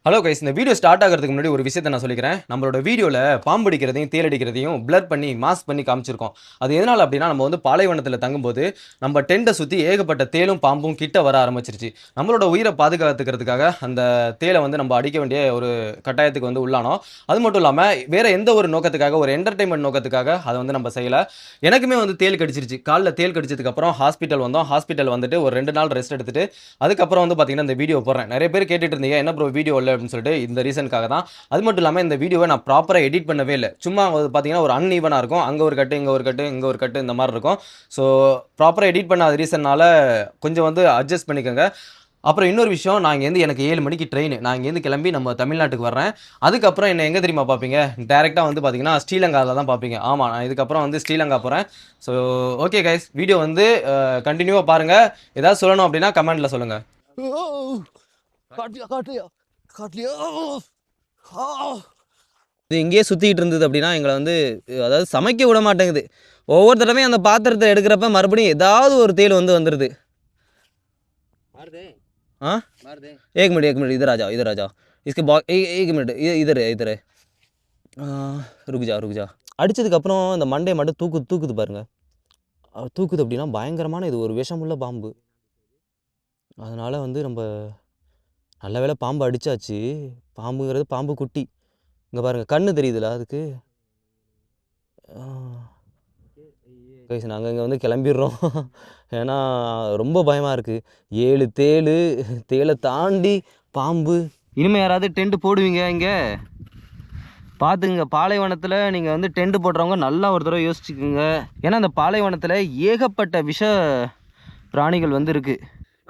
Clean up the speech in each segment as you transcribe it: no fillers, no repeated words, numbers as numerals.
Hello guys, இந்த video start ஆகிறதுக்கு முன்னாடி ஒரு விஷயத்தை நான் சொல்லிக்கிறேன். நம்மளோட வீடியோவில் பாம்பு அடிக்கிறதையும் தேல் அடிக்கிறதையும் பிளர் பண்ணி மாஸ்க் பண்ணி காமிச்சிருக்கோம். அது எதனால் அப்படின்னா, நம்ம வந்து பாலைவனத்தில் தங்கும்போது நம்ம டென்ட்டை சுற்றி ஏகப்பட்ட தேலும் பாம்பும் கிட்ட வர ஆரம்பிச்சிருச்சு. நம்மளோட உயிரை பாதுகாத்துக்கிறதுக்காக அந்த தேலை வந்து நம்ம அடிக்க வேண்டிய ஒரு கட்டாயத்துக்கு வந்து உள்ளானோம். அது மட்டும் இல்லாமல் வேறு எந்த ஒரு நோக்கத்துக்காக, ஒரு என்டர்டைன்மெண்ட் நோக்கத்துக்காக அதை வந்து நம்ம செய்யலை. எனக்குமே வந்து தேல் கடிச்சிருச்சு. காலில் தேல் கடிச்சதுக்கப்புறம் ஹாஸ்பிட்டல் வந்தோம். ஹாஸ்பிட்டல் வந்துட்டு ஒரு 2 நாள் ரெஸ்ட் எடுத்துட்டு அதுக்கப்புறம் வந்து பார்த்தீங்கன்னா இந்த வீடியோ போடுறேன். நிறைய பேர் கேட்டுட்டு இருந்தீங்க, என்ன ப்ரோ வீடியோ இல்லை அப்படின்னு சொல்லிட்டு. இந்த ரீசனுக்காக தான். அது மட்டும் இல்லாமல் இந்த வீடியோவை நான் ப்ராப்பராக எடிட் பண்ணவே இல்லை. சும்மா பார்த்தீங்கன்னா ஒரு அன்ஈவனாக இருக்கும். அங்கே ஒரு கட்டு, இங்கே ஒரு கட்டு, இங்கே ஒரு கட்டு, இந்த மாதிரி இருக்கும். ஸோ ப்ராப்பராக எடிட் பண்ணாத ரீசன்னால கொஞ்சம் வந்து அட்ஜஸ்ட் பண்ணிக்கோங்க. அப்புறம் இன்னொரு விஷயம், நான் இங்கேருந்து எனக்கு 7 மணிக்கு ட்ரெயின். நான் இங்கேருந்து கிளம்பி நம்ம தமிழ்நாட்டுக்கு வர்றேன். அதுக்கப்புறம் என்ன எங்கே தெரியுமா பார்ப்பீங்க? டேரெக்டாக வந்து பார்த்தீங்கன்னா ஸ்ரீலங்காவில் தான் பார்ப்பீங்க. ஆமாம், நான் இதுக்கப்புறம் வந்து ஸ்ரீலங்கா போகிறேன். ஸோ ஓகே கைஸ், வீடியோ வந்து கண்டினியூவாக பாருங்கள். ஏதாவது சொல்லணும் அப்படின்னா கமெண்ட்டில் சொல்லுங்கள். இது இங்கேயே சுற்றிக்கிட்டு இருந்தது அப்படின்னா எங்களை வந்து அதாவது சமைக்க விட மாட்டேங்குது. ஒவ்வொரு தடவையும் அந்த பாத்திரத்தை எடுக்கிறப்ப மறுபடியும் ஏதாவது ஒரு தேல் வந்து வந்துடுது. हाँ, एक मिनट इधर आ जाओ इसके एक मिनट इधर रुक जा. அடிச்சதுக்கப்புறம் இந்த மண்டையை மட்டும் தூக்குது பாருங்க. தூக்குது அப்படின்னா பயங்கரமான இது ஒரு விஷமுள்ள பாம்பு. அதனால் வந்து நம்ம நல்ல வேளை பாம்பு அடித்தாச்சு. பாம்புங்கிறது பாம்பு குட்டி. இங்கே பாருங்கள், கண்ணு தெரியுதுல அதுக்கு. கைஸ், நாங்கள் இங்கே வந்து கிளம்பிடுறோம். ஏன்னா ரொம்ப பயமாக இருக்குது. 7 தேலை தாண்டி பாம்பு. இனிமேல் யாராவது டென்ட் போடுவீங்க இங்கே பார்த்துங்க. பாலைவனத்தில் நீங்கள் வந்து டென்ட் போடுறவங்க நல்லா ஒரு தடவை யோசிச்சுக்குங்க. ஏன்னா அந்த பாலைவனத்தில் ஏகப்பட்ட விஷ பிராணிகள் வந்து இருக்குது.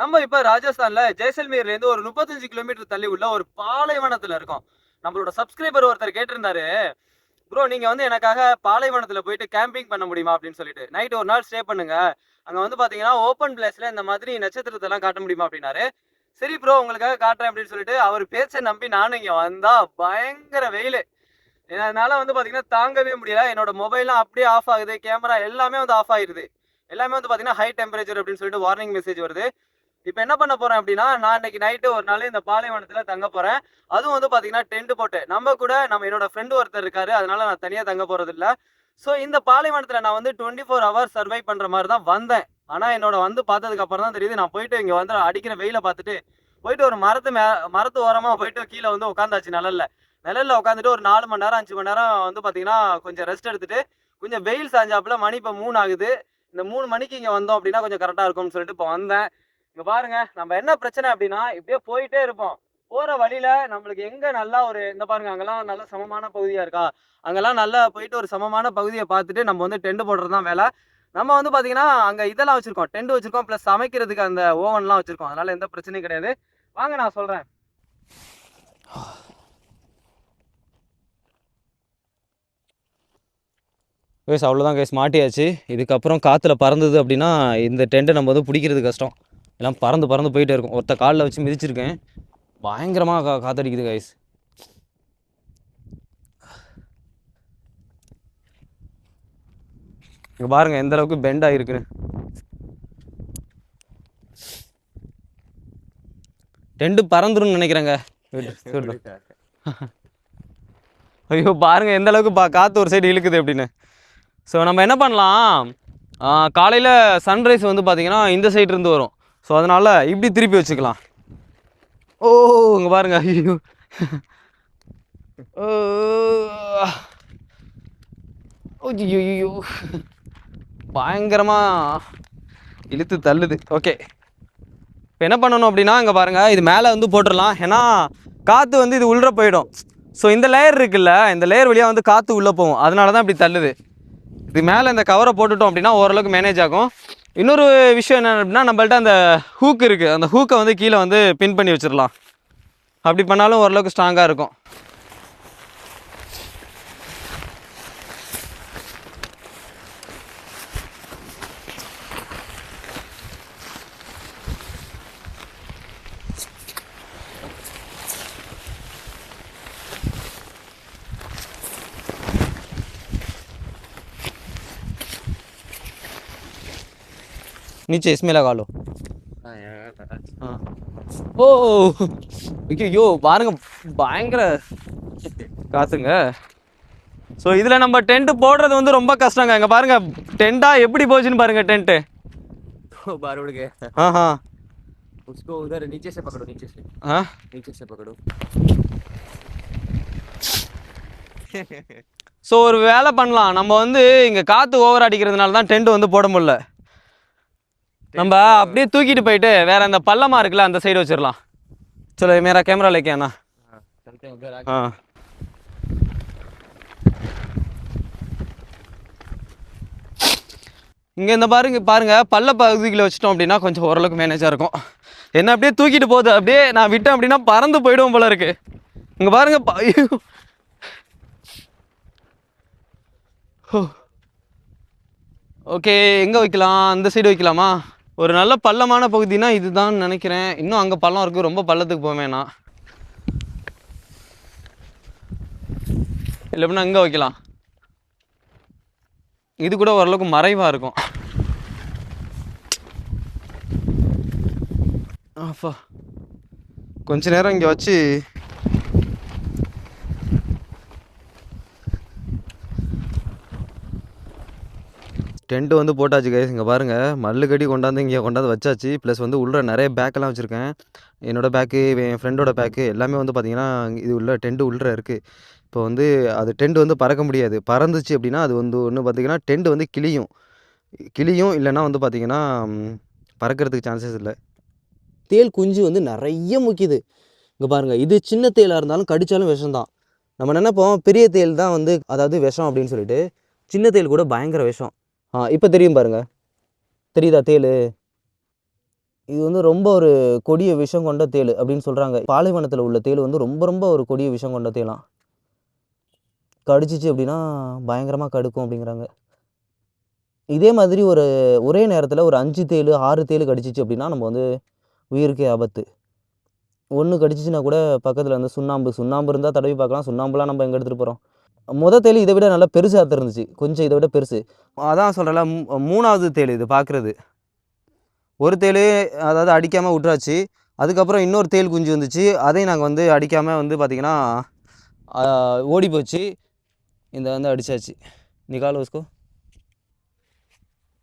நம்ம இப்போ ராஜஸ்தானில் ஜெய்சல்மீர்லேருந்து ஒரு 35 கிலோமீட்டர் தள்ளி உள்ள ஒரு பாலைவனத்தில் இருக்கோம். நம்மளோட சப்ஸ்கிரைபர் ஒருத்தர் கேட்டிருந்தாரு, ப்ரோ நீங்கள் வந்து எனக்காக பாலைவனத்தில் போயிட்டு கேம்பிங் பண்ண முடியுமா அப்படின்னு சொல்லிட்டு. நைட்டு ஒரு நாள் ஸ்டே பண்ணுங்க, அங்கே வந்து பார்த்தீங்கன்னா ஓப்பன் பிளேஸில் இந்த மாதிரி நட்சத்திரத்தெல்லாம் காட்ட முடியுமா அப்படின்னாரு. சரி ப்ரோ, உங்களுக்காக காட்டுறேன் அப்படின்னு சொல்லிட்டு அவர் பேச்சை நம்பி நானும் இங்கே வந்தா பயங்கர வெயில். அதனால வந்து பார்த்தீங்கன்னா தாங்கவே முடியல. என்னோட மொபைல்லாம் அப்படியே ஆஃப் ஆகுது, கேமரா எல்லாமே வந்து ஆஃப் ஆகிடுது. எல்லாமே வந்து பார்த்தீங்கன்னா ஹை டெம்பரேச்சர் அப்படின்னு சொல்லிட்டு வார்னிங் மெசேஜ் வருது. இப்போ என்ன பண்ண போறேன் அப்படின்னா, நான் இன்னைக்கு நைட்டு ஒரு நாள் இந்த பாலைவனத்தில் தங்க போறேன். அதுவும் வந்து பார்த்தீங்கன்னா டென்ட் போட்டு நம்ம கூட என்னோட ஃப்ரெண்டு ஒருத்தர் இருக்காரு. அதனால நான் தனியாக தங்க போறது இல்லை. ஸோ இந்த பாலைவனத்தில் நான் வந்து 24 ஹவர்ஸ் சர்வை பண்ணுற மாதிரி தான் வந்தேன். ஆனால் என்னோட வந்து பார்த்ததுக்கு அப்புறம் தான் தெரியுது, நான் போயிட்டு இங்கே வந்து அடிக்கிற வெயில பார்த்துட்டு போயிட்டு ஒரு மரத்து ஓரமாக போயிட்டு கீழே வந்து உட்காந்தாச்சு. நிழல்ல உட்காந்துட்டு ஒரு 4 மணி நேரம் 5 மணி நேரம் வந்து பார்த்தீங்கன்னா கொஞ்சம் ரெஸ்ட் எடுத்துட்டு கொஞ்சம் வெயில் சாஞ்சாப்புல. மணி இப்போ 3 ஆகுது. இந்த 3 மணிக்கு இங்கே வந்தோம் அப்படின்னா கொஞ்சம் கரெக்டாக இருக்கும்னு சொல்லிட்டு இப்போ வந்தேன். இங்க பாருங்க, நம்ம என்ன பிரச்சனை அப்படின்னா இப்படியே போயிட்டே இருப்போம். போற வழியில நம்மளுக்கு எங்க நல்லா ஒரு இந்த பாருங்க, அங்கெல்லாம் நல்ல சமமான பகுதியா இருக்கா, அங்கெல்லாம் நல்லா போயிட்டு ஒரு சமமான பகுதியை பார்த்துட்டு நம்ம வந்து டென்ட் போடுறது தான் வேலை. நம்ம வந்து பாத்தீங்கன்னா அங்க இதெல்லாம் வச்சிருக்கோம், டென்ட் வச்சிருக்கோம், பிளஸ் சமைக்கிறதுக்கு அந்த ஓவன்லாம் வச்சிருக்கோம். அதனால எந்த பிரச்சனையும் கிடையாது. வாங்க நான் சொல்றேன். கேஸ் அவ்வளோதான் கேஸ், மாட்டியாச்சு. இதுக்கப்புறம் காற்றுல பறந்தது அப்படின்னா இந்த டென்ட்டை நம்ம வந்து பிடிக்கிறது கஷ்டம். எல்லாம் பறந்து போயிட்டே இருக்கும். ஒருத்த காலில் வச்சு மிதிச்சிருக்கேன். பயங்கரமாக காற்றடிக்குது கைஸ். இங்கே பாருங்கள் எந்த அளவுக்கு பெண்ட் ஆகிருக்கு. டென்ட்டு பறந்துருன்னு நினைக்கிறேங்க. ஐயோ பாருங்கள் எந்த அளவுக்கு காற்று ஒரு சைடு இழுக்குது அப்படின்னு. ஸோ நம்ம என்ன பண்ணலாம், காலையில் சன்ரைஸ் வந்து பார்த்திங்கன்னா இந்த சைடு இருந்து வரும். ஸோ அதனால் இப்படி திருப்பி வச்சுக்கலாம். ஓ இங்கே பாருங்க, ஐயோ ஐயோ பயங்கரமாக இழுத்து தள்ளுது. ஓகே, இப்போ என்ன பண்ணணும் அப்படின்னா இங்கே பாருங்கள், இது மேலே வந்து போட்டுடலாம். ஏன்னா காற்று வந்து இது உள்ளே போயிடும். ஸோ இந்த லேயர் இருக்குல்ல, இந்த லேயர் வழியாக வந்து காற்று உள்ளே போகும். அதனால தான் இப்படி தள்ளுது. இது மேலே இந்த கவரை போட்டுட்டோம் அப்படின்னா ஓரளவுக்கு மேனேஜ் ஆகும். இன்னொரு விஷயம் என்ன அப்படின்னா, நம்மள்ட்ட அந்த ஹூக் இருக்குது, அந்த ஹூக்கை வந்து கீழே வந்து பின் பண்ணி வச்சிடலாம். அப்படி பண்ணாலும் ஓரளவுக்கு ஸ்ட்ராங்காக இருக்கும். नीचे इसमें लगा लो. ஓ ஐயோ பாருங்க பயங்கர காத்துங்க. ஸோ இதில் நம்ம டென்ட்டு போடுறது வந்து ரொம்ப கஷ்டங்க. இங்கே பாருங்க டென்ட்டாக எப்படி போச்சுன்னு பாருங்க டென்ட்டு. बाहर उड़ गए। हाँ हाँ उसको उधर नीचे से पकड़ो, नीचे से, हाँ नीचे से पकड़ो। ஸோ ஒரு வேலை பண்ணலாம். நம்ம வந்து இங்கே காற்று ஓவர் அடிக்கிறதுனால தான் டென்ட் வந்து போட முடியல. நம்ம அப்படியே தூக்கிட்டு போயிட்டு வேற அந்த பள்ளமாக இருக்குல்ல அந்த சைடு வச்சிடலாம். चलो मेरा कैमरा लेके आना. चलते हैं उधर आगे। हाँ இங்கே இந்த பாருங்க பள்ள பகுதியில் வச்சிட்டோம் அப்படின்னா கொஞ்சம் ஓரளவுக்கு மேனேஜாக இருக்கும். என்ன அப்படியே தூக்கிட்டு போகுது, அப்படியே நான் விட்டேன் அப்படின்னா பறந்து போயிடுவோம் போல இருக்கு. இங்கே பாருங்க ஓகே எங்கே வைக்கலாம்? அந்த சைடு வைக்கலாமா? ஒரு நல்ல பள்ளமான பகுதினா இதுதான் நினைக்கிறேன். இன்னும் அங்கே பள்ளம் இருக்குது, ரொம்ப பள்ளத்துக்கு போக வேணாம். இல்லை அப்படின்னா அங்கே வைக்கலாம். இது கூட ஓரளவுக்கு மறைவாக இருக்கும். ஆஃபா கொஞ்ச நேரம் இங்கே வச்சு டென்ட்டு வந்து போட்டாச்சு கைஸ். இங்கே பாருங்கள் மல்லு கட்டி கொண்டாந்து இங்கே கொண்டாந்து வச்சாச்சு. ப்ளஸ் வந்து உள்ள நிறைய பேக்கெல்லாம் வச்சுருக்கேன். என்னோடய பேக்கு, என் ஃப்ரெண்டோட பேக்கு எல்லாமே வந்து பார்த்திங்கன்னா இது உள்ள டென்ட்டு உள்ளே இருக்குது. இப்போ வந்து அது டென்ட் வந்து பறக்க முடியாது. பறந்துச்சு அப்படின்னா அது வந்து ஒன்று பார்த்திங்கன்னா டென்ட் வந்து கிளியும் இல்லைன்னா வந்து பார்த்திங்கன்னா பறக்கிறதுக்கு சான்சஸ் இல்லை. தேல் குஞ்சு வந்து நிறைய முக்கியது. இங்கே பாருங்கள் இது சின்ன தேலாக இருந்தாலும் கடித்தாலும் விஷம்தான். நம்ம நினைப்போம் பெரிய தேல் தான் வந்து அதாவது விஷம் அப்படின்னு சொல்லிட்டு, சின்ன தேல் கூட பயங்கர விஷம். இப்போ தெரியும் பாருங்கள், தெரியுதா தேல்? இது வந்து ரொம்ப ஒரு கொடிய விஷம் கொண்ட தேல் அப்படின்னு சொல்கிறாங்க. பாலைவனத்தில் உள்ள தேல் வந்து ரொம்ப ரொம்ப ஒரு கொடிய விஷம் கொண்ட தேலாம். கடிச்சிச்சு அப்படின்னா பயங்கரமாக கடுக்கும் அப்படிங்கிறாங்க. இதே மாதிரி ஒரே நேரத்தில் ஒரு 5 தேல் 6 தேல் கடிச்சிச்சு அப்படின்னா நம்ம வந்து உயிருக்கே ஆபத்து. ஒன்று கடிச்சிச்சுன்னா கூட பக்கத்தில் வந்து சுண்ணாம்பு இருந்தால் தடவி பார்க்கலாம். சுண்ணாம்புலாம் நம்ம எங்கே எடுத்துகிட்டு போகிறோம்? தேல் இதை விட நல்லா பெருசாக இருந்துச்சு, கொஞ்சம் இதை விட பெருசு. அதான் சொல்கிறல 3வது தேல் இது பார்க்குறது. ஒரு தேல் அதாவது அடிக்காமல் விட்றாச்சு. அதுக்கப்புறம் இன்னொரு தேல் குஞ்சு வந்துச்சு, அதையும் நாங்கள் வந்து அடிக்காமல் வந்து பார்த்திங்கன்னா ஓடி போச்சு. இந்த வந்து அடித்தாச்சு. நிக்காலோ உஸ்கோ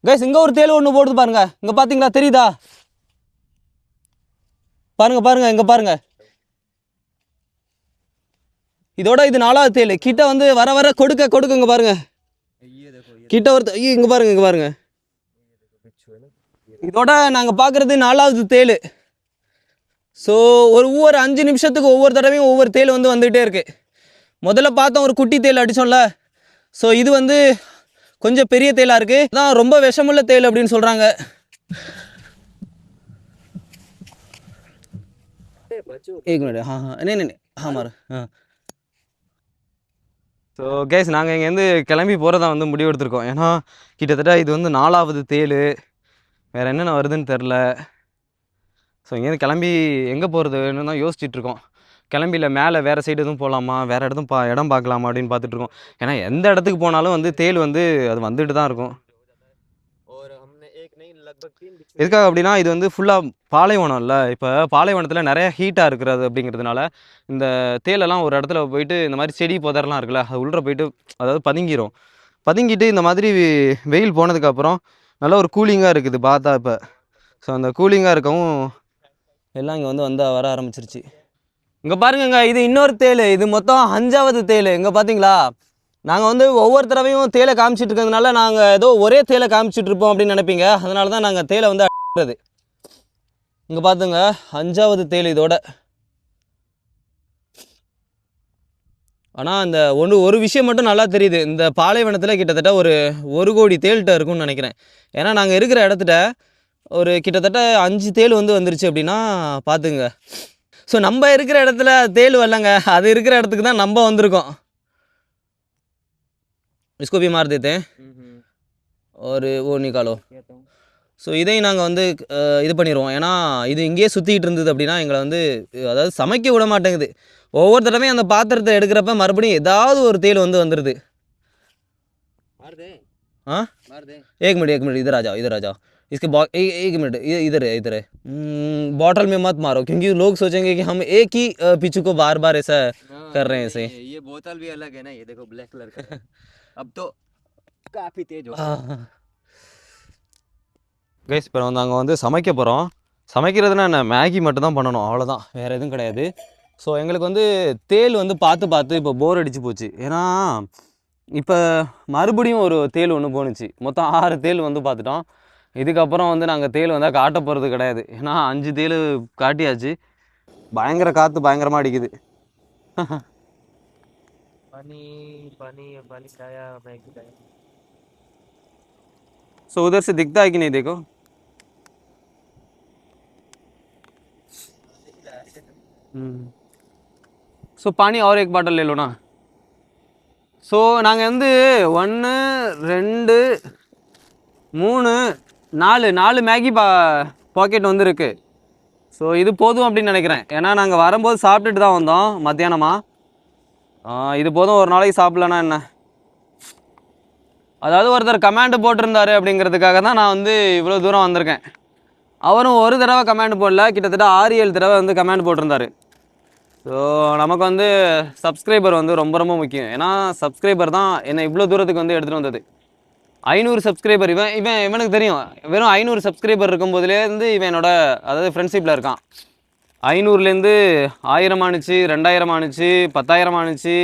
கைஸ். இங்கே ஒரு தேல் ஒன்று போடுது பாருங்க. இங்கே பார்த்தீங்களா, தெரியுதா? பாருங்க இங்கே பாருங்க. இதோட இது 4வது தேல். கிட்ட வந்து வர கொடுக்க இங்கே பாருங்க. கிட்ட ஐயோ இங்கே பாருங்க. இதோட நாங்கள் பார்க்குறது 4வது தேல். ஸோ ஒவ்வொரு 5 நிமிஷத்துக்கு ஒவ்வொரு தடவையும் ஒவ்வொரு தேல் வந்து வந்துகிட்டே இருக்குது. முதல்ல பார்த்தோம் ஒரு குட்டி தேல் அடித்தோம்ல. ஸோ இது வந்து கொஞ்சம் பெரிய தேலாக இருக்குது. அதான் ரொம்ப விஷமுள்ள தேல் அப்படின்னு சொல்கிறாங்க. एक मिनट हाँ हाँ नहीं हाँ मार हाँ. ஸோ கேஸ் நாங்கள் இங்கேருந்து கிளம்பி போகிறதா வந்து முடிவு எடுத்திருக்கோம். ஏன்னா கிட்டத்தட்ட இது வந்து 4வது தேல். வேறு என்னென்ன வருதுன்னு தெரில. ஸோ இங்கேருந்து கிளம்பி எங்கே போகிறதுன்னு தான் யோசிச்சுட்ருக்கோம். கிளம்பியில் மேலே வேறு சைடு எதுவும் போகலாமா, வேறு இடம் பார்க்கலாமா அப்படின்னு பார்த்துட்ருக்கோம். ஏன்னா எந்த இடத்துக்கு போனாலும் வந்து தேல் வந்து அது வந்துட்டு தான் இருக்கும். எதுக்காக அப்படின்னா இது வந்து ஃபுல்லாக பாலைவனம் இல்லை. இப்போ பாலைவனத்தில் நிறைய ஹீட்டாக இருக்கிறது அப்படிங்கிறதுனால இந்த தேலெல்லாம் ஒரு இடத்துல போயிட்டு இந்த மாதிரி செடி புதர்லாம் இருக்குல்ல, அது உள்ளே போயிட்டு அதாவது பதுங்கிட்டு இந்த மாதிரி வெயில் போனதுக்கப்புறம் நல்லா ஒரு கூலிங்காக இருக்குது பார்த்தா இப்போ. ஸோ அந்த கூலிங்காக இருக்கவும் எல்லாம் இங்கே வந்து வர ஆரம்பிச்சிருச்சு. இங்கே பாருங்கங்க, இது இன்னொரு தேல். இது மொத்தம் 5வது தேல். இங்கே பார்த்தீங்களா, நாங்கள் வந்து ஒவ்வொரு தடவையும் தேலை காமிச்சிட்டு இருக்கிறதுனால நாங்கள் ஏதோ ஒரே தேலை காமிச்சிட்ருப்போம் அப்படின்னு நினைப்பீங்க. அதனால தான் நாங்கள் தேலை வந்து அடிக்கிறது. இங்கே பார்த்துங்க 5வது தேல் இதோட. ஆனால் அந்த ஒரு விஷயம் மட்டும் நல்லா தெரியுது. இந்த பாலைவனத்தில் கிட்டத்தட்ட ஒரு 1 கோடி தேல்கிட்ட இருக்கும்னு நினைக்கிறேன். ஏன்னா நாங்கள் இருக்கிற இடத்துல ஒரு கிட்டத்தட்ட 5 தேல் வந்து வந்துருச்சு அப்படின்னா பார்த்துங்க. ஸோ நம்ம இருக்கிற இடத்துல தேல் வரலங்க, அது இருக்கிற இடத்துக்கு தான் நம்ம வந்திருக்கோம். इसको भी मार देते हैं और वो निकालो. ஸோ இதையும் நாங்கள் வந்து இது பண்ணிடுவோம். ஏன்னா இது இங்கேயே சுற்றிக்கிட்டு இருந்தது அப்படின்னா எங்களை வந்து அதாவது சமைக்க விட மாட்டேங்குது. ஒவ்வொரு தடவையும் அந்த பாத்திரத்தை எடுக்கிறப்ப மறுபடியும் ஏதாவது ஒரு தேல் வந்து வந்துடுது. एक मिनट इधर आ जाओ इसके एक मिनट, ये इधर है, इधर है। बॉटल में मत मारो, क्योंकि लोग सोचेंगे कि हम एक ही पिचू को बार बार ऐसा कर रहे हैं ऐसे। ये बोतल भी अलग है ना, ये देखो ब्लैक कलर का है। अब तो काफी तेज हो गया। கைஸ் இப்போ நாங்கள் வந்து சமைக்க போகிறோம். சமைக்கிறதுனா என்ன, மேகி மட்டும் தான் பண்ணணும், அவ்வளோதான், வேறு எதுவும் கிடையாது. ஸோ எங்களுக்கு வந்து தேல் வந்து பார்த்து பார்த்து இப்போ போர் அடிச்சு போச்சு. ஏன்னா இப்போ மறுபடியும் ஒரு தேல் ஒன்று போணுச்சு. மொத்தம் 6 தேல் வந்து பார்த்துட்டோம். இதுக்கப்புறம் வந்து நாங்கள் தேல் வந்தால் காட்ட போகிறது கிடையாது. ஏன்னா 5 தேல் காட்டியாச்சு. பயங்கர காற்று பயங்கரமாக அடிக்குது. पानी पानी पानी खाया, मैगी खाया। ஸோ उधर से दिखता है कि नहीं देखो. ஸோ पानी और एक बॉटल ले लो ना. ஸோ நாங்கள் வந்து 1 2 3 4 மேகி பாக்கெட் வந்து இருக்கு. ஸோ இது போதும் அப்படின்னு நினைக்கிறேன். ஏன்னா நாங்கள் வரும்போது சாப்பிட்டுட்டு தான் வந்தோம் மத்தியானமாக. இது போதும், ஒரு நாளைக்கு சாப்பிட்லன்னா என்ன. அதாவது ஒருத்தர் கமெண்ட் போட்டிருந்தாரு அப்படிங்கிறதுக்காக தான் நான் வந்து இவ்வளோ தூரம் வந்திருக்கேன். அவரும் ஒரு தடவை கமெண்ட் போடல, கிட்டத்தட்ட 6-7 தடவை வந்து கமெண்ட் போட்டிருந்தாரு. ஸோ நமக்கு வந்து சப்ஸ்கிரைபர் வந்து ரொம்ப ரொம்ப முக்கியம். ஏன்னா சப்ஸ்கிரைபர் தான் என்னை இவ்வளோ தூரத்துக்கு வந்து எடுத்துகிட்டு வந்தது. 500 சப்ஸ்கிரைபர், இவனுக்கு தெரியும். வெறும் 500 சப்ஸ்கிரைபர் இருக்கும்போதுலேருந்து இவன் என்னோட, அதாவது ஃப்ரெண்ட்ஷிப்பில் இருக்கான். 500லேருந்து 1000 ஆணுச்சு, 2000 ஆணுச்சு, 10,000 ஆணுச்சு,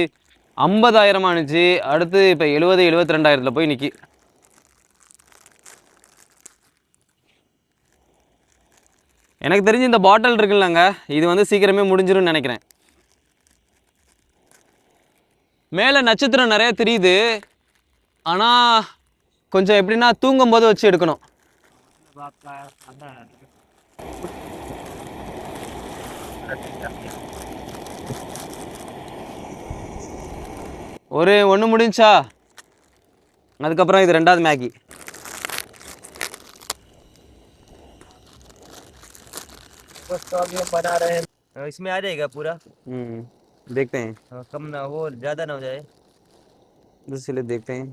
50,000 ஆணுச்சு. அடுத்து இப்போ 72,000 போய் நிற்கி. எனக்கு தெரிஞ்சு இந்த பாட்டில் இருக்குல்லங்க, இது வந்து சீக்கிரமே முடிஞ்சிரும்னு நினைக்கிறேன். மேலே நட்சத்திரம் நிறைய தெரியுது. ஆனால் கொஞ்சம் எப்படின்னா தூங்கும் போது வச்சு எடுக்கணும். ஒன்று முடிஞ்சா, அதுக்கப்புறம் இது 2வது மேகி. बस तो अभी हम बना रहे हैं, इसमें आ जाएगा पूरा। देखते हैं, कम ना हो, ज्यादा ना हो जाए। इसलिए देखते हैं.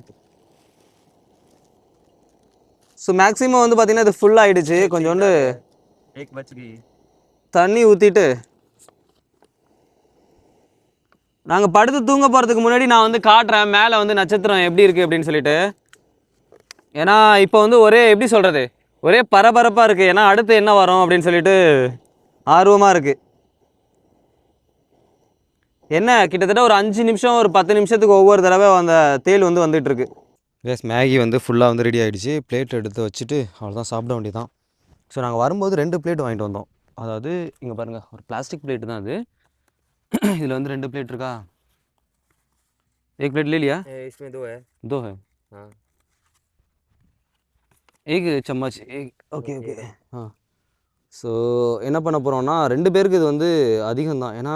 ஸோ மேக்ஸிமம் வந்து பார்த்தீங்கன்னா இது ஃபுல் ஆகிடுச்சு. கொஞ்சோண்டு एक बच गई। தண்ணி ஊற்றிட்டு நாங்கள் படுத்து தூங்க போகிறதுக்கு முன்னாடி நான் வந்து காட்டுறேன் மேலே வந்து நட்சத்திரம் எப்படி இருக்குது அப்படின்னு சொல்லிட்டு. ஏன்னா இப்போ வந்து ஒரே எப்படி சொல்கிறது, ஒரே பரபரப்பாக இருக்குது. ஏன்னா அடுத்து என்ன வரும் அப்படின்னு சொல்லிட்டு ஆர்வமாக இருக்குது. என்ன கிட்டத்தட்ட ஒரு 5 நிமிஷம் ஒரு 10 நிமிஷத்துக்கு ஒவ்வொரு தடவை அந்த தேல் வந்து வந்துட்டுருக்கு. கேஸ் மேகி வந்து ஃபுல்லாக வந்து ரெடி ஆகிடுச்சு. பிளேட் எடுத்து வச்சுட்டு அவ்வளோதான், சாப்பிட வேண்டியதான். ஸோ நாங்கள் வரும்போது 2 பிளேட் வாங்கிட்டு வந்தோம். அதாவது இங்கே பாருங்கள், ஒரு பிளாஸ்டிக் பிளேட்டு தான் அது. இதில் வந்து 2 பிளேட் இருக்கா. एक प्लेट ले लिया, इसमें 2 है। 2 है. हाँ, एक चम्मच एक. Okay okay. ஸோ என்ன பண்ண போகிறோம்னா 2 பேருக்கு இது வந்து அதிகம் தான். ஏன்னா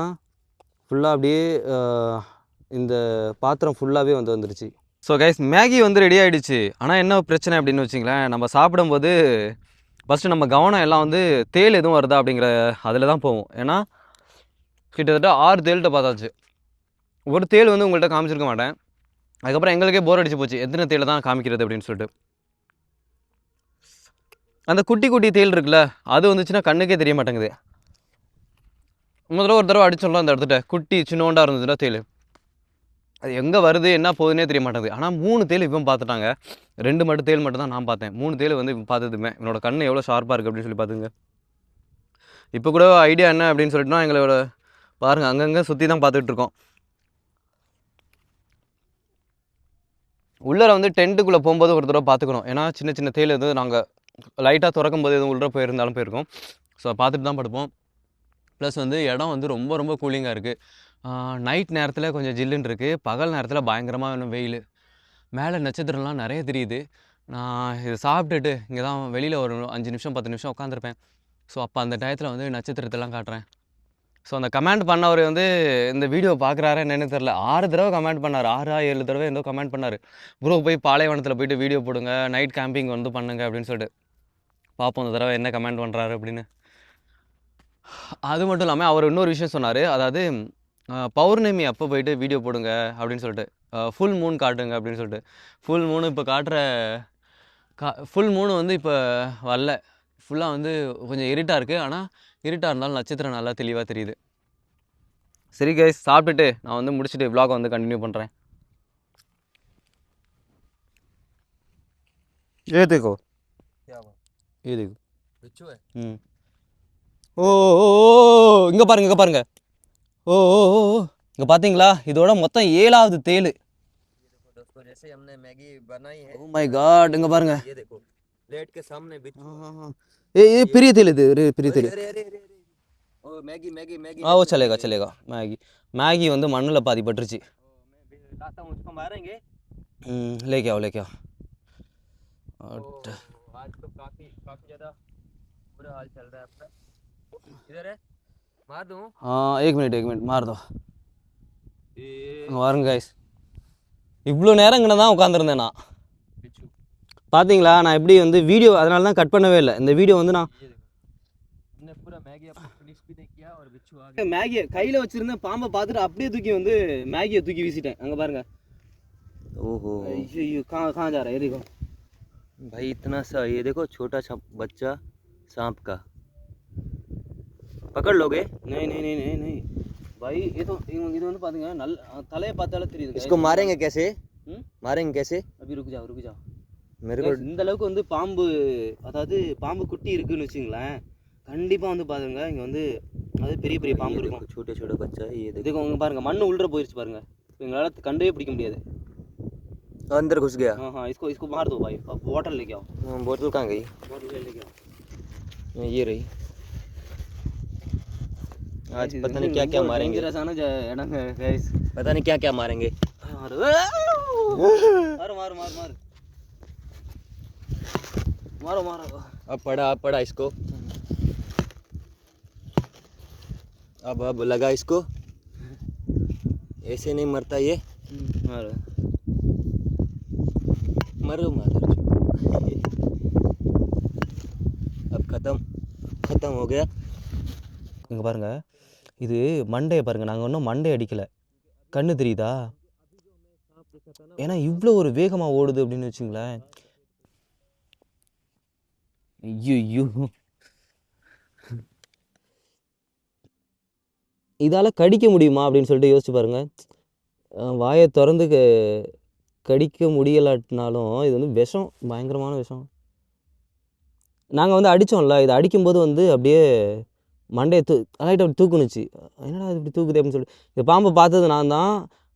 ஃபுல்லாக அப்படியே இந்த பாத்திரம் ஃபுல்லாகவே வந்து வந்துருச்சு. ஸோ கைஸ் மேகி வந்து ரெடி ஆகிடுச்சு. ஆனால் என்ன பிரச்சனை அப்படின்னு வச்சிங்களேன், நம்ம சாப்பிடும்போது ஃபஸ்ட்டு நம்ம கவனம் எல்லாம் வந்து தேல் எதுவும் வருதா அப்படிங்கிற அதில் தான் போகும். ஏன்னா கிட்டத்தட்ட 6 தேல்கிட்ட பார்த்தாச்சு. ஒரு தேல் வந்து உங்கள்கிட்ட காமிச்சிருக்க மாட்டேன். அதுக்கப்புறம் எங்களுக்கே போர் அடிச்சு போச்சு, எத்தனை தேலை தான் காமிக்கிறது அப்படின்னு சொல்லிட்டு. அந்த குட்டி குட்டி தேல் இருக்குல்ல, அது வந்துச்சுன்னா கண்ணுக்கே தெரிய மாட்டேங்குது. முதல்ல ஒரு தடவை அடிச்சோம்ல அந்த இடத்துல, குட்டி சின்னோண்டாக இருந்ததுன்னா தேல், அது எங்கே வருது என்ன போகுதுன்னே தெரிய மாட்டேங்குது. ஆனால் 3 தேல் இவன் பார்த்துட்டாங்க. 2 மட்டும் தேல் மட்டும் தான் நான் பார்த்தேன். 3 தேல் வந்து பார்த்ததுமே என்னோட கண்ணு எவ்வளோ ஷார்ப்பாக இருக்குது அப்படின்னு சொல்லி பார்த்துங்க. இப்போ கூட ஐடியா என்ன அப்படின்னு சொல்லிட்டுனா, எங்களோட பாருங்கள் அங்கங்கே சுற்றி தான் பார்த்துட்டு இருக்கோம். உள்ளே வந்து டென்ட்டுக்குள்ளே போகும்போது ஒரு தடவை பார்த்துக்கணும். ஏன்னா சின்ன சின்ன தேல் வந்து நாங்கள் லைட்டாக திறக்கும் போது எதுவும் உள்ளே போயிருந்தாலும் போயிருக்கோம். ஸோ பார்த்துட்டு தான் படுப்போம். ப்ளஸ் வந்து இடம் வந்து ரொம்ப ரொம்ப கூலிங்காக இருக்குது. நைட் நேரத்தில் கொஞ்சம் ஜில்லுன்னு இருக்குது, பகல் நேரத்தில் பயங்கரமாக வெயில். மேலே நட்சத்திரம்லாம் நிறைய தெரியுது. நான் இது சாப்பிட்டுட்டு இங்கே தான் வெளியில் ஒரு 5 நிமிஷம் 10 நிமிஷம் உட்காந்துருப்பேன். ஸோ அப்போ அந்த டயத்தில் வந்து நட்சத்திரத்தெல்லாம் காட்டுறேன். ஸோ அந்த கமெண்ட் பண்ணவர் வந்து இந்த வீடியோ பார்க்குறாரு என்னன்னு தெரில, 6 தடவை கமெண்ட் பண்ணார். 6-7 தடவை ஏதோ கமெண்ட் பண்ணார். ப்ரோ போய் பாலைவனத்தில் போய்ட்டு வீடியோ போடுங்க, நைட் கேம்பிங் வந்து பண்ணுங்க அப்படின்னு சொல்லிட்டு. பார்ப்போம் இந்த தடவை என்ன கமெண்ட் பண்ணுறாரு அப்படின்னு. அது மட்டும் இல்லாமல் அவர் இன்னொரு விஷயம் சொன்னார். அதாவது பௌர்ணமி அப்போ போய்ட்டு வீடியோ போடுங்க அப்படின்னு சொல்லிட்டு, ஃபுல் மூன் காட்டுங்க அப்படின்னு சொல்லிட்டு. ஃபுல் மூணு இப்போ ஃபுல் மூணு வந்து இப்போ வரல, ஃபுல்லாக வந்து கொஞ்சம் இருட்டாக இருக்குது. ஆனால் இருட்டாக இருந்தாலும் நட்சத்திரம் நல்லா தெளிவாக தெரியுது. சரி கைஸ், சாப்பிட்டுட்டு நான் வந்து முடிச்சுட்டு vlog வந்து கண்டினியூ பண்ணுறேன். ये देखो, क्या हुआ? ये देखो. बिच्छू है? ஓ ஓ இங்கே பாருங்க, இங்கே பாருங்க. ஓ ஓ ஓ இங்கே பார்த்தீங்களா, இதோட மொத்தம் 7வது தேள். ये देखो दोस्तों, जैसे हमने मैगी बनाई है। ஓ மை காட், இங்கே பாருங்க. ये देखो प्लेट के सामने बिच्छू। ये பெரிய தேள், இது ஒரு பெரிய தேள். अरे अरे अरे अरे, ओ मैगी मैगी मैगी। ஓ चलेगा चलेगा. मैगी வந்து மண்ணில் பாதி பட்டுருச்சு. मैं लाता हूँ, उसको मारेंगे। लेके आओ लेके आओ. आज तो काफी काफी ज्यादा बुरा हाल चल रहा है अपना। इधर है, मार दूँ? हाँ एक मिनट मार दो. பாருங்க கைஸ், இவ்வளோ நேரம் இங்கே தான் உட்காந்துருந்தேன் நான். बिच्छू பார்த்தீங்களா, நான் எப்படி வந்து வீடியோ அதனால தான் கட் பண்ணவே இல்லை. இந்த வீடியோ வந்து நான் हमने पूरा मैगी अपना फिनिश भी नहीं किया और बिच्छू आ गया। மேகியை கையில் வச்சுருந்த பாம்பை பார்த்துட்டு அப்படியே தூக்கி வந்து மேகியை தூக்கி வீசிட்டேன். அங்கே பாருங்க. ओहो ஐயோ, कहाँ जा रहा है, देखो भाई, इतना सा ये देखो छोटा सा बच्चा सांप का पकड़ लोगे? नहीं नहीं नहीं नहीं नहीं भाई, இது வந்து பாத்தீங்க, நல்ல தலையை பார்த்தாலே தெரியுது. इसको मारेंगे कैसे? मारेंगे कैसे? अभी रुक जाओ. मेरे को இந்த அளவுக்கு வந்து பாம்பு, அதாவது பாம்பு குட்டி இருக்குன்னு வச்சுங்களேன், கண்டிப்பாக வந்து பாருங்க இங்கே வந்து அது பெரிய பெரிய பாம்பு இருக்கும். छोटे छोटे बच्चा है ये देखो। இதுக்கு இங்கே பாருங்க, மண்ணு உள்ள போயிருச்சு பாருங்க. எங்களால் கண்டே பிடிக்க முடியாது. अंदर घुस गया। हाँ इसको मार दो भाई. वाटर लेके आओ. बोतल कहाँ गई? वाटर लेके आओ. ये रही। आज पता नहीं क्या क्या मारेंगे। डेंजरஸான இடங்க गाइस. पता नहीं क्या क्या मारेंगे। मारो अब पड़ा इसको। अब लगा इसको। ऐसे नहीं मरता ये। मारो. मरो मादर। अब खत्म हो गया। இங்கே பாருங்க, இது மண்டையை பாருங்க, நாங்கள் இன்னும் மண்டை அடிக்கலை. கண்ணு தெரியுதா? ஏன்னா இவ்வளோ ஒரு வேகமாக ஓடுது அப்படின்னு வச்சுங்களேன். ஐயோ, இதால் கடிக்க முடியுமா அப்படின்னு சொல்லிட்டு யோசிச்சு பாருங்க. வாயை திறந்து கடிக்க முடியலாட்டினாலும் இது வந்து விஷம், பயங்கரமான விஷம். நாங்கள் வந்து அடித்தோம்ல, இதை அடிக்கும்போது வந்து அப்படியே மண்டையை லைட்டாக அப்படி தூக்குனுச்சு. என்னடா இது இப்படி தூக்குது அப்படின்னு சொல்லிட்டு, இந்த பாம்பை பார்த்தது நான்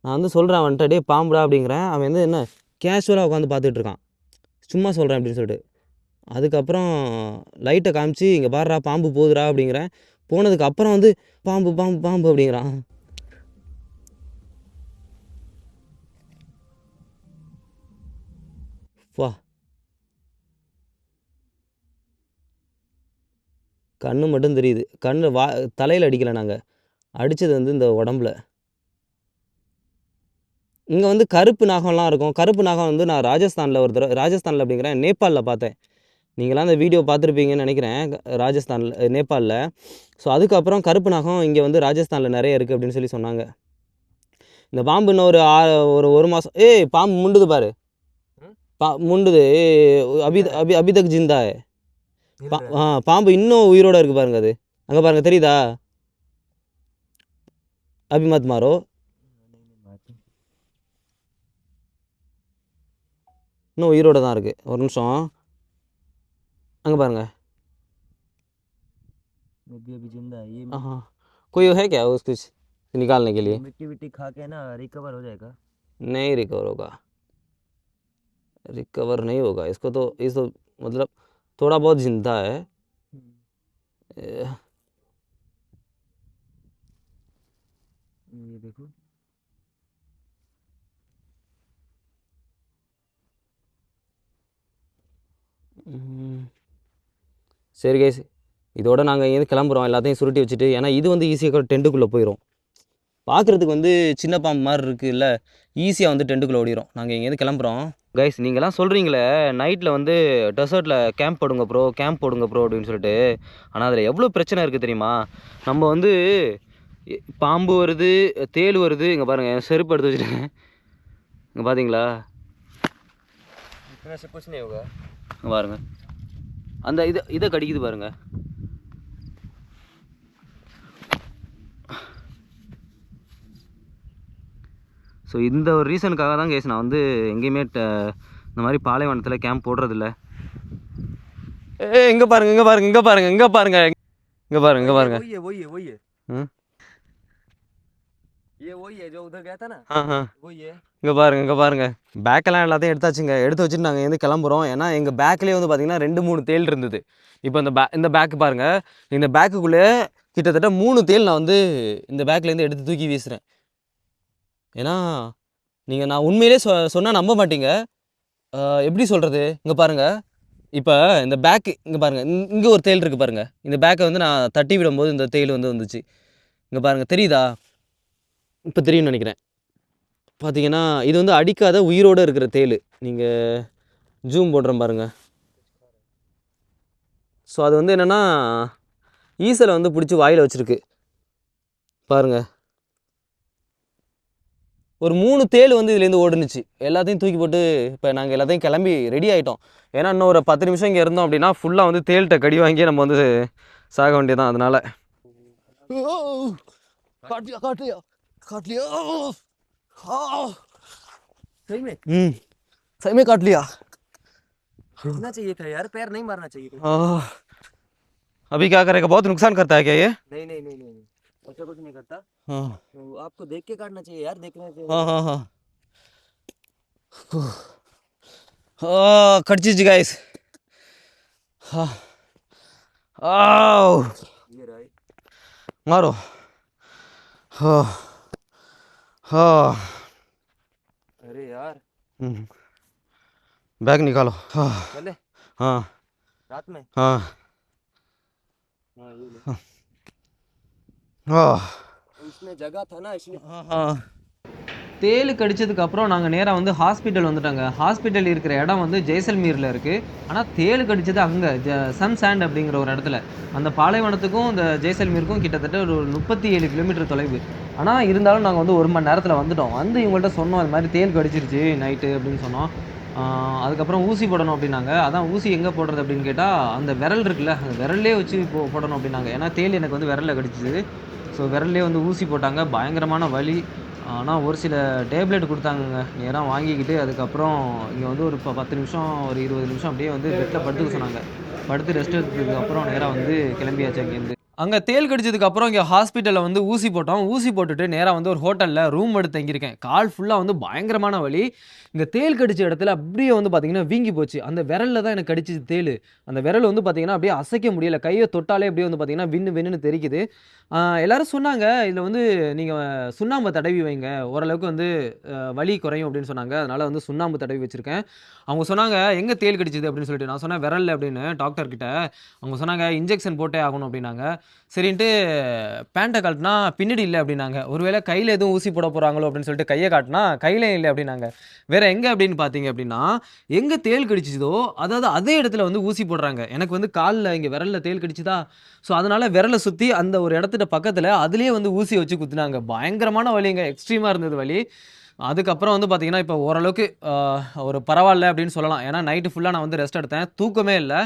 வந்து சொல்கிறேன் அவன்கிட்ட, டே பாம்புடா அப்படிங்கிறேன். அவன் வந்து என்ன கேஷுவலாக உட்காந்து பார்த்துட்ருக்கான், சும்மா சொல்கிறேன் அப்படின்னு சொல்லிட்டு. அதுக்கப்புறம் லைட்டை காமிச்சு, இங்கே பாடுறா பாம்பு போகுதுடா அப்படிங்கிறேன். போனதுக்கு அப்புறம் வந்து பாம்பு பாம்பு பாம்பு அப்படிங்கிறான். வா, கண்ணு மட்டும் தெரியுது. கண்ணு தலையில் அடிக்கலை, நாங்கள் அடித்தது வந்து இந்த உடம்புல. இங்கே வந்து கருப்பு நாகம்லாம் இருக்கும். கருப்பு நாகம் வந்து நான் ராஜஸ்தானில் ஒரு தடவை, ராஜஸ்தானில் அப்படிங்கிறேன், நேபாளில் பார்த்தேன். நீங்களாம் அந்த வீடியோ பார்த்துருப்பீங்கன்னு நினைக்கிறேன், ராஜஸ்தானில், நேபாளில். ஸோ அதுக்கப்புறம் கருப்பு நாகம் இங்கே வந்து ராஜஸ்தானில் நிறைய இருக்குது அப்படின்னு சொல்லி சொன்னாங்க. இந்த பாம்பு இன்னும் ஒரு மாதம். பாம்பு முண்டுது பாரு, முண்டுது. அபி தக் ஜிந்தா है. பாம்பு இன்னும் உயிரோட இருக்கு பாருங்க. அது அங்கே பாருங்க, தெரியுதா? அபி மத் மாரோ. இன்னும் உயிரோட தான் இருக்குது. ஒரு நிமிஷம், அங்கே பாருங்க. अभी जिंदा है ये। हाँ, कोई है क्या उसको निकालने के लिए? मिट्टी विट्टी खा के ना रिकवर हो जाएगा। नहीं रिकवर होगा, रिकवर नहीं होगा इसको तो मतलब थोड़ा बहुत जिंदा है। ये देखो, சரி கைஸ், இதோட நாங்கள் இங்கேருந்து கிளம்புறோம். எல்லாத்தையும் சுருட்டி வச்சுட்டு, ஏன்னா இது வந்து ஈஸியாக டென்ட்டுக்குள்ளே போயிடும். பார்க்குறதுக்கு வந்து சின்ன பாம்பு மாதிரி இருக்குல்ல, ஈஸியாக வந்து டென்ட்டுக்குள்ளே ஓடிடும். நாங்கள் இங்கேருந்து கிளம்புறோம். கைஸ், நீங்கள்லாம் சொல்கிறீங்களே நைட்டில் வந்து டெசர்ட்டில் கேம்ப் போடுங்க ப்ரோ அப்படின்னு சொல்லிட்டு. ஆனால் அதில் எவ்வளோ பிரச்சனை இருக்குது தெரியுமா? நம்ம வந்து பாம்பு வருது, தேள் வருது. இங்கே பாருங்கள், என் செருப்பு எடுத்து வச்சுருக்கேன். இங்கே பார்த்தீங்களா? इतना से कुछ नहीं होगा। இங்க பாருங்க அந்த இதை கடிக்குது பாருங்க. ஸோ இந்த ஒரு ரீசனுக்காக தான் கேஸ் நான் வந்து எங்கேயுமே இந்த மாதிரி பாலைவனத்தில் கேம்ப் போடுறதில்ல. இங்கே பாருங்க இங்கே பாருங்க இங்கே பாருங்க இங்கே பாருங்க இங்கே பாருங்க இங்கே பாருங்க. वही है ये वही है जो उधर गया था ना वही है. இங்கே பாருங்க இங்கே பாருங்க. பேக்கெல்லாம் எல்லாத்தையும் எடுத்தாச்சுங்க. எடுத்து வச்சுட்டு நாங்கள் வந்து கிளம்புறோம். ஏன்னா எங்கள் பேக்லேயே வந்து பார்த்திங்கன்னா 2-3 தேள் இருந்தது. இப்போ இந்த பேக்கு பாருங்கள். இந்த பேக்குக்குள்ளே கிட்டத்தட்ட 3 தேள் நான் வந்து இந்த பேக்லேருந்து எடுத்து தூக்கி வீசுகிறேன். ஏன்னா நீங்கள் நான் உண்மையிலே சொன்னால் நம்ப மாட்டீங்க. எப்படி சொல்கிறது, இங்கே பாருங்கள். இப்போ இந்த பேக்கு இங்கே பாருங்கள், இங்கே ஒரு தேள் இருக்குது பாருங்கள். இந்த பேக்கை வந்து நான் தட்டி விடும்போது இந்த தேள் வந்து வந்துச்சு. இங்கே பாருங்கள், தெரியுதா? இப்போ தெரியும்னு நினைக்கிறேன். பார்த்தீங்கன்னா இது வந்து அடிக்காத உயிரோடு இருக்கிற தேள். நீங்கள் ஜூம் போடுறேன் பாருங்கள். ஸோ அது வந்து என்னென்னா ஈசலை வந்து பிடிச்சி வாயில் வச்சுருக்கு பாருங்கள். ஒரு 3 தேள் வந்து இதுலேருந்து ஓடுனுச்சு. எல்லாத்தையும் தூக்கி போட்டு இப்போ நாங்கள் எல்லாத்தையும் கிளம்பி ரெடி ஆகிட்டோம். ஏன்னா இன்னும் ஒரு 10 நிமிஷம் இங்கே இருந்தோம் அப்படின்னா ஃபுல்லாக வந்து தேள்கிட்ட கடி வாங்கி நம்ம வந்து சாக வேண்டியதான். அதனால் सही में काट लिया. ना चाहिए था यार, पैर नहीं मारना चाहिए था. अभी क्या करेगा? बहुत नुकसान करता है क्या ये? नहीं नहीं नहीं नहीं, ऐसा कुछ नहीं करता. हाँ तो आपको देख के काटना चाहिए यार, देखना चाहिए. हाँ हाँ हाँ कट चीज गाइस. हाँ आओ ये रहा है. मारो. हाँ हाँ अरे यार बैग निकालो. हाँ चले हाँ रात में. हाँ हाँ ये ले. हाँ इसमें जगह था ना इसलिए. हाँ தேள் கடிச்சதுக்கப்புறம் நாங்கள் நேராக வந்து ஹாஸ்பிட்டல் வந்துட்டாங்க. ஹாஸ்பிட்டல் இருக்கிற இடம் வந்து ஜெய்சல்மீரில் இருக்குது. ஆனால் தேள் கடிச்சது அங்கே சன் சாண்ட் அப்படிங்கிற ஒரு இடத்துல. அந்த பாலைவனத்துக்கும் இந்த ஜெய்சல்மீருக்கும் கிட்டத்தட்ட ஒரு 37 கிலோமீட்டர் தொலைவு. ஆனால் இருந்தாலும் நாங்கள் வந்து 1 மணி நேரத்தில் வந்துட்டோம். வந்து இவங்கள்ட்ட சொன்னோம் அது மாதிரி தேள் கடிச்சிருச்சு நைட்டு அப்படின்னு சொன்னோம். அதுக்கப்புறம் ஊசி போடணும் அப்படின்னாங்க. அதான் ஊசி எங்கே போடுறது அப்படின்னு கேட்டால் அந்த விரல் இருக்குல்ல, அந்த விரல்லே வச்சு போடணும் அப்படின்னாங்க. ஏன்னா தேள் எனக்கு வந்து விரலில் கடிச்சிது. ஸோ விரல்லே வந்து ஊசி போட்டாங்க. பயங்கரமான வலி. ஆனால் ஒரு சில டேப்லெட் கொடுத்தாங்கங்க. நேராக வாங்கிக்கிட்டு அதுக்கப்புறம் இங்கே வந்து ஒரு 10 நிமிஷம் ஒரு 20 நிமிஷம் அப்படியே வந்து பெட்டில் படுத்துக்க சொன்னாங்க. படுத்து ரெஸ்ட் எடுத்ததுக்கப்புறம் நேராக வந்து கிளம்பியாச்சு அங்கேருந்து. அங்கே தேள் கடிச்சதுக்கப்புறம் இங்கே ஹாஸ்பிட்டலில் வந்து ஊசி போட்டோம். ஊசி போட்டுட்டு நேராக வந்து ஒரு ஹோட்டலில் ரூம் எடுத்து தங்கியிருக்கேன். கால் ஃபுல்லாக வந்து பயங்கரமான வலி. இங்கே தேள் கடிச்ச இடத்துல அப்படியே வந்து பார்த்திங்கன்னா வீங்கி போச்சு. அந்த விரலில் தான் எனக்கு கடிச்சிது தேள். அந்த விரல் வந்து பார்த்திங்கன்னா அப்படியே அசைக்க முடியல. கையை தொட்டாலே அப்படியே வந்து பார்த்திங்கன்னா வின்னு தெரிக்குது. எல்லோரும் சொன்னாங்க இதில் வந்து நீங்கள் சுண்ணாம்பு தடவி வைங்க, ஓரளவுக்கு வந்து வலி குறையும் அப்படின்னு சொன்னாங்க. அதனால் வந்து சுண்ணாம்பு தடவி வச்சுருக்கேன். அவங்க சொன்னாங்க எங்கே தேள் கடிச்சிது அப்படின்னு சொல்லிட்டு. நான் சொன்னேன் விரல் அப்படின்னு டாக்டர்கிட்ட. அவங்க சொன்னாங்க இன்ஜெக்ஷன் போட்டே ஆகணும் அப்படின்னாங்க. சரின்ட்டு பேண்ட்டை காட்டினா பின்னாடி இல்லை அப்படின்னாங்க. ஒருவேளை கையில் எதுவும் ஊசி போட போகிறாங்களோ அப்படின்னு சொல்லிட்டு கையை காட்டினா கையிலையும் இல்லை அப்படின்னாங்க. வேறு எங்கே அப்படின்னு பார்த்தீங்க அப்படின்னா எங்கே தேள் கடிச்சிதோ அதாவது அதே இடத்துல வந்து ஊசி போடுறாங்க. எனக்கு வந்து காலில் இங்கே விரலில் தேள் கடிச்சிதா. ஸோ அதனால் விரலை சுற்றி அந்த ஒரு இடத்துல பக்கத்தில் அதுலேயே வந்து ஊசி வச்சு குத்துனாங்க. பயங்கரமான வலிங்க, எக்ஸ்ட்ரீமாக இருந்தது வலி. அதுக்கப்புறம் வந்து பார்த்திங்கன்னா இப்போ ஓரளவுக்கு ஒரு பரவாயில்ல அப்படின்னு சொல்லலாம். ஏன்னா நைட்டு ஃபுல்லாக நான் வந்து ரெஸ்ட் எடுத்தேன், தூக்கமே இல்லை.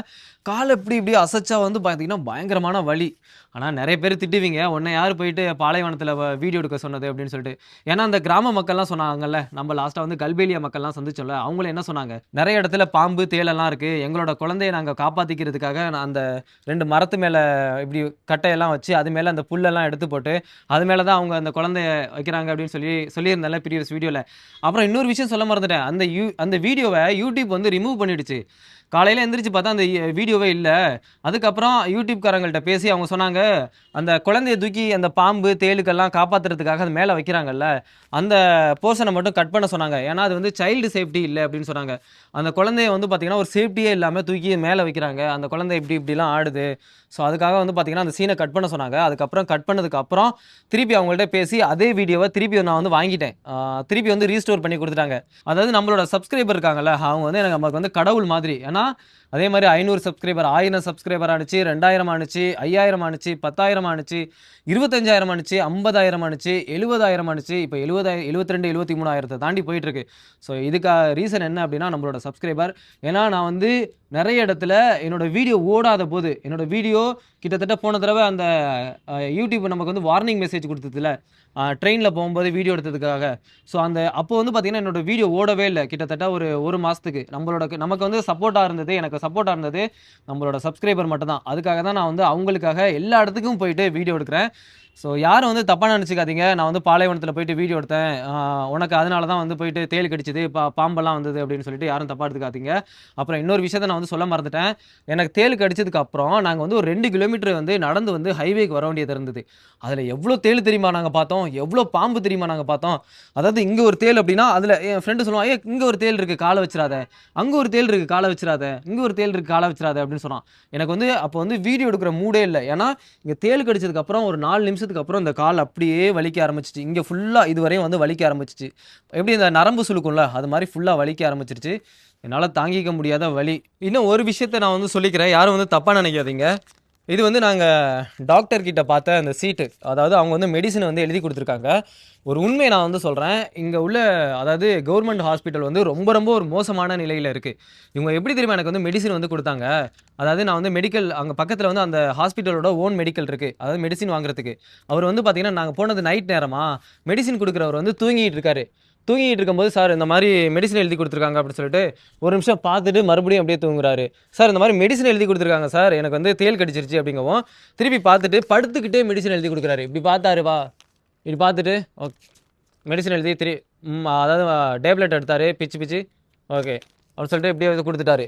கால் இப்படி அசைச்சா வந்து பார்த்திங்கன்னா பயங்கரமான வலி. ஆனால் நிறைய பேர் திட்டுவீங்க, உன்னை யார் போயிட்டு பாலைவனத்தில் வீடியோ எடுக்க சொன்னது அப்படின்னு சொல்லிட்டு. ஏன்னா அந்த கிராம மக்கள்லாம் சொன்னாங்கல்ல, நம்ம லாஸ்ட்டாக வந்து கல்பேலியா மக்கள்லாம் சந்திச்சோம்ல, அவங்களும் என்ன சொன்னாங்க, நிறைய இடத்துல பாம்பு தேலெல்லாம் இருக்குது, எங்களோட குழந்தைய நாங்கள் காப்பாற்றிக்கிறதுக்காக நான் அந்த 2 மரத்து மேலே இப்படி கட்டையெல்லாம் வச்சு அது மேலே அந்த புல்லெல்லாம் எடுத்து போட்டு அது மேலே தான் அவங்க அந்த குழந்தைய வைக்கிறாங்க அப்படின்னு சொல்லியிருந்தால ப்ரீவியஸ் வீடியோவில். அப்புறம் இன்னொரு விஷயம் சொல்ல மறந்துட்டேன். அந்த வீடியோவை யூடியூப் வந்து ரிமூவ் பண்ணிடுச்சு. காலையில் எந்திரிச்சு பார்த்தா அந்த வீடியோவே இல்லை. அதுக்கப்புறம் யூடியூப்காரங்கள்ட்ட பேசி அவங்க சொன்னாங்க அந்த குழந்தைய தூக்கி அந்த பாம்பு தேளுக்கெல்லாம் காப்பாற்றுறதுக்காக அது மேலே வைக்கிறாங்கல்ல, அந்த போர்ஷனை மட்டும் கட் பண்ண சொன்னாங்க. ஏன்னா அது வந்து சைல்டு சேஃப்டி இல்லை அப்படின்னு சொன்னாங்க. அந்த குழந்தைய வந்து பார்த்திங்கன்னா ஒரு சேஃப்டியே இல்லாமல் தூக்கி மேலே வைக்கிறாங்க, அந்த குழந்தை இப்படிலாம் ஆடுது. ஸோ அதுக்காக வந்து பார்த்திங்கன்னா அந்த சீனை கட் பண்ண சொன்னாங்க. அதுக்கப்புறம் கட் பண்ணதுக்கப்புறம் திருப்பி அவங்கள்ட்ட பேசி அதே வீடியோவை திருப்பி நான் வந்து வாங்கிட்டேன். திருப்பி வந்து ரீஸ்டோர் பண்ணி கொடுத்துட்டாங்க. அதாவது நம்மளோட சப்ஸ்கிரைபர் இருக்காங்கல்ல, அவங்க வந்து எனக்கு நமக்கு வந்து கடவுள் மாதிரி. ஏன்னா அதே மாதிரி 500 சப்ஸ்கிரைபர் 1000 சப்ஸ்கிரைபர் ஆணுச்சு, 2000 ஆணுச்சு, 5000 ஆணுச்சு, 10,000 ஆணுச்சு, 25,000 ஆணுச்சு, 50,000 ஆணுச்சு, 70,000 ஆணுச்சு. இப்போ 70,000 72 73,000 தாண்டி போயிட்டு இருக்கு. ஸோ இதுக்கு ரீசன் என்ன அப்படின்னா நம்மளோட சப்ஸ்கிரைபர். ஏன்னா நான் வந்து நிறைய இடத்துல என்னோட வீடியோ ஓடாத போது, என்னோட வீடியோ கிட்டத்தட்ட போன தடவை அந்த யூடியூப் நமக்கு வந்து வார்னிங் மெசேஜ் கொடுத்ததுல, ட்ரெயினில் போகும்போது வீடியோ எடுத்ததுக்காக. ஸோ அப்போ வந்து பார்த்தீங்கன்னா என்னோட வீடியோ ஓடவே இல்லை கிட்டத்தட்ட ஒரு மாதத்துக்கு. நமக்கு வந்து சப்போர்ட்டாக இருந்தது, எனக்கு சப்போர்ட்டாக இருந்தது நம்மளோட சப்ஸ்கிரைபர் மட்டும் தான். அதுக்காக தான் நான் வந்து அவங்களுக்காக எல்லா இடத்துக்கும் போயிட்டு வீடியோ எடுக்கிறேன். ஸோ யாரும் வந்து தப்பாக நினச்சிக்காதீங்க. நான் வந்து பாலைவனத்தில் போயிட்டு வீடியோ எடுத்தேன், உனக்கு அதனால தான் வந்து போயிட்டு தேள் கடிச்சது, பாம்பெல்லாம் வந்தது அப்படின்னு சொல்லிட்டு யாரும் தப்பாக எடுத்துக்காதீங்க. அப்புறம் இன்னொரு விஷயத்த நான் வந்து சொல்ல மறந்துட்டேன். எனக்கு தேள் கடிச்சதுக்கு அப்புறம் நாங்கள் வந்து ஒரு 2 கிலோமீட்டர் வந்து நடந்து வந்து ஹைவேக்கு வர வேண்டியது இருந்தது. அதில் எவ்வளோ தேள் தெரியுமா நாங்கள் பார்த்தோம், எவ்வளோ பாம்பு தெரியுமா நாங்கள் பார்த்தோம். அதாவது இங்கே ஒரு தேள் அப்படின்னா அதில் என் ஃப்ரெண்டு சொல்லுவான், இங்கே ஒரு தேள் இருக்குது காலை வச்சிடாத, அங்கே ஒரு தேள் இருக்குது காலை வச்சிடாத, இங்கே ஒரு தேள் இருக்குது காலை வச்சிடாத அப்படின்னு சொன்னான். எனக்கு வந்து அப்போ வந்து வீடியோ எடுக்கிற மூடே இல்லை. ஏன்னா இங்கே தேள் கடிச்சதுக்கு அப்புறம் ஒரு 4 நிமிஷத்துக்கு அப்புறம் இந்த கால் அப்படியே வலிக்க ஆரம்பிச்சிச்சு. இங்கே ஃபுல்லாக இதுவரையும் வந்து வலிக்க ஆரம்பிச்சிச்சு. எப்படி இந்த நரம்பு சுளுக்கும்ல அது மாதிரி ஃபுல்லாக வலிக்க ஆரம்பிச்சிருச்சு. என்னால் தாங்கிக்க முடியாத வலி. இன்னும் ஒரு விஷயத்த நான் வந்து சொல்லிக்கிறேன், யாரும் வந்து தப்பாக நினைக்காதீங்க. இது வந்து நாங்கள் டாக்டர் கிட்ட பார்த்த அந்த சீட்டு, அதாவது அவங்க வந்து மெடிசன் வந்து எழுதி கொடுத்துருக்காங்க. ஒரு உண்மையை நான் வந்து சொல்கிறேன். இங்கே உள்ள அதாவது கவர்மெண்ட் ஹாஸ்பிட்டல் வந்து ரொம்ப ரொம்ப ஒரு மோசமான நிலையில் இருக்குது. இவங்க எப்படி தெரியுமா எனக்கு வந்து மெடிசின் வந்து கொடுத்தாங்க. அதாவது நான் வந்து மெடிக்கல் அங்கே பக்கத்தில் வந்து அந்த ஹாஸ்பிட்டலோட ஓன் மெடிக்கல் இருக்குது, அதாவது மெடிசின் வாங்குறதுக்கு. அவர் வந்து பார்த்தீங்கன்னா நாங்கள் போனது நைட் நேரமா, மெடிசின் கொடுக்குறவர் வந்து தூங்கிட்டு இருக்காரு. தூங்கிட்டு இருக்கும்போது, சார் இந்த மாதிரி மெடிசன் எழுதி கொடுத்துருக்காங்க அப்படின்னு சொல்லிட்டு ஒரு நிமிஷம் பார்த்துட்டு மறுபடியும் அப்படியே தூங்குறாரு. சார் இந்த மாதிரி மெடிசன் எழுதி கொடுத்துருக்காங்க சார், எனக்கு வந்து தேள் கடிச்சிருச்சு அப்படிங்கவும் திருப்பி பார்த்துட்டு படுத்துக்கிட்டே மெடிசன் எழுதி கொடுக்குறாரு. இப்படி பார்த்தாரு வா, இப்படி பார்த்துட்டு ஓகே மெடிசன் எழுதி அதாவது டேப்லெட் எடுத்தார் பிச்சு ஓகே அப்படின்னு சொல்லிட்டு இப்படியே வந்து கொடுத்துட்டாரு.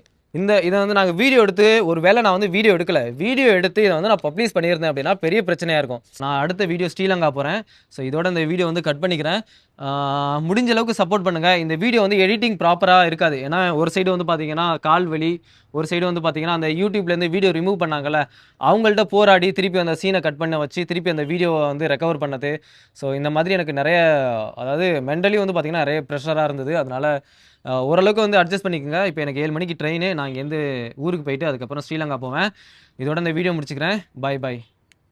இதை வந்து நாங்கள் வீடியோ எடுத்து, ஒரு வேளை நான் வந்து வீடியோ எடுக்கலை, வீடியோ எடுத்து இதை வந்து நான் பப்ளிஷ் பண்ணியிருந்தேன் அப்படின்னா பெரிய பிரச்சனையாக இருக்கும். நான் அடுத்த வீடியோ ஸ்ரீலங்கா போகிறேன். ஸோ இதோட இந்த வீடியோ வந்து கட் பண்ணிக்கிறேன். முடிஞ்ச அளவுக்கு சப்போர்ட் பண்ணுங்கள். இந்த வீடியோ வந்து எடிட்டிங் ப்ராப்பராக இருக்காது. ஏன்னா ஒரு சைடு வந்து பார்த்தீங்கன்னா கால் வலி, ஒரு சைடு வந்து பார்த்தீங்கன்னா அந்த யூடியூப்லேருந்து வீடியோ ரிமூவ் பண்ணாங்கல்ல, அவங்கள்ட்ட போராடி திருப்பி அந்த சீனை கட் பண்ண வச்சு திருப்பி அந்த வீடியோவை வந்து ரெக்கவர் பண்ணது. ஸோ இந்த மாதிரி எனக்கு நிறைய, அதாவது மென்டலி வந்து பார்த்தீங்கன்னா நிறைய ப்ரெஷராக இருந்தது. அதனால் ஓரளவுக்கு வந்து அட்ஜஸ்ட் பண்ணிக்கோங்க. இப்போ எனக்கு 7 மணிக்கு ட்ரெயின், நான் இங்கேருந்து ஊருக்கு போயிட்டு அதுக்கப்புறம் ஸ்ரீலங்கா போவேன். இதோட இந்த வீடியோ முடிச்சுக்கிறேன். பாய் பாய்.